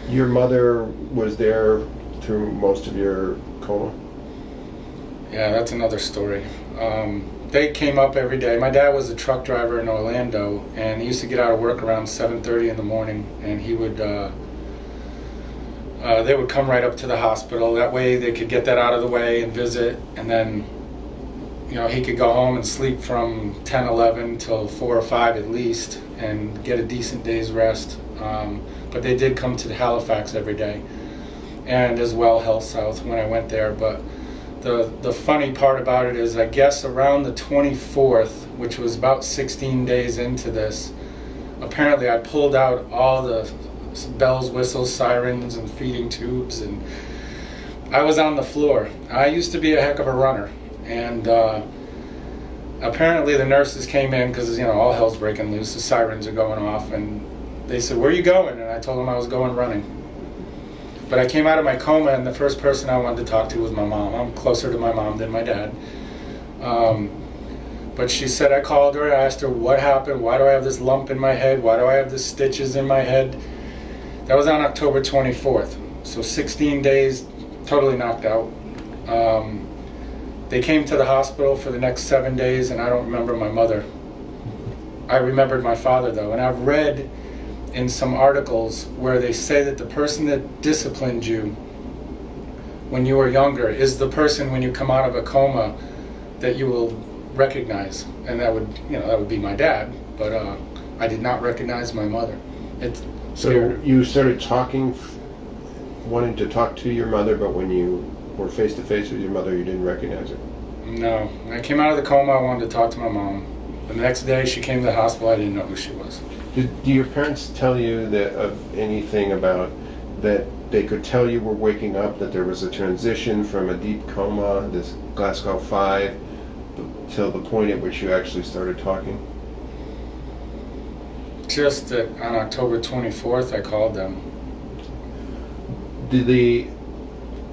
Your mother was there through most of your coma? Yeah, that's another story. They came up every day. My dad was a truck driver in Orlando, and he used to get out of work around 7:30 in the morning, and he would they would come right up to the hospital. That way they could get that out of the way and visit, and then he could go home and sleep from 10, 11 till 4 or 5 at least and get a decent day's rest. But they did come to Halifax every day, and as well Health South when I went there. But the funny part about it is, I guess around the 24th, which was about 16 days into this, apparently I pulled out all the bells, whistles, sirens, and feeding tubes, and I was on the floor. I used to be a heck of a runner, and apparently the nurses came in because all hell's breaking loose. The sirens are going off, and they said, "Where are you going?" And I told them I was going running. But I came out of my coma, and the first person I wanted to talk to was my mom. I'm closer to my mom than my dad. But she said, I called her, I asked her what happened, why do I have this lump in my head, why do I have the stitches in my head? That was on October 24th, so 16 days, totally knocked out. They came to the hospital for the next 7 days, and I don't remember my mother. I remembered my father, though, and I've read in some articles where they say that the person that disciplined you when you were younger is the person when you come out of a coma that you will recognize, and that would be my dad. But I did not recognize my mother. So you started wanting to talk to your mother, but when you were face to face with your mother, you didn't recognize her? No. When I came out of the coma, I wanted to talk to my mom. The next day she came to the hospital, I didn't know who she was. Do your parents tell you of anything about that they could tell you were waking up, that there was a transition from a deep coma, this Glasgow 5, till the point at which you actually started talking? Just that on October 24th I called them.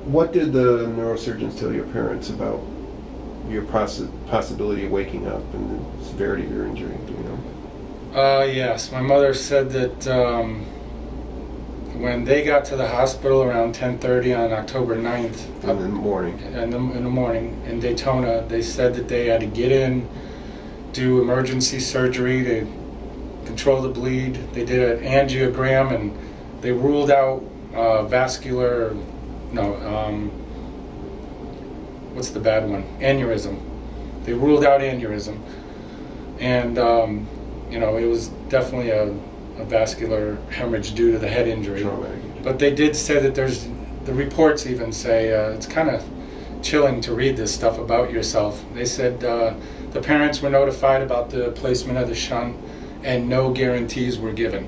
What did the neurosurgeons tell your parents about your possibility of waking up and the severity of your injury? Do you know? Yes, my mother said that when they got to the hospital around 10:30 on October 9th, in the morning, in Daytona, they said that they had to get in, do emergency surgery to control the bleed. They did an angiogram, and they ruled out what's the bad one? Aneurysm. They ruled out aneurysm, and it was definitely a vascular hemorrhage due to the head injury. But they did say that the reports even say, it's kind of chilling to read this stuff about yourself. They said the parents were notified about the placement of the shunt, and no guarantees were given.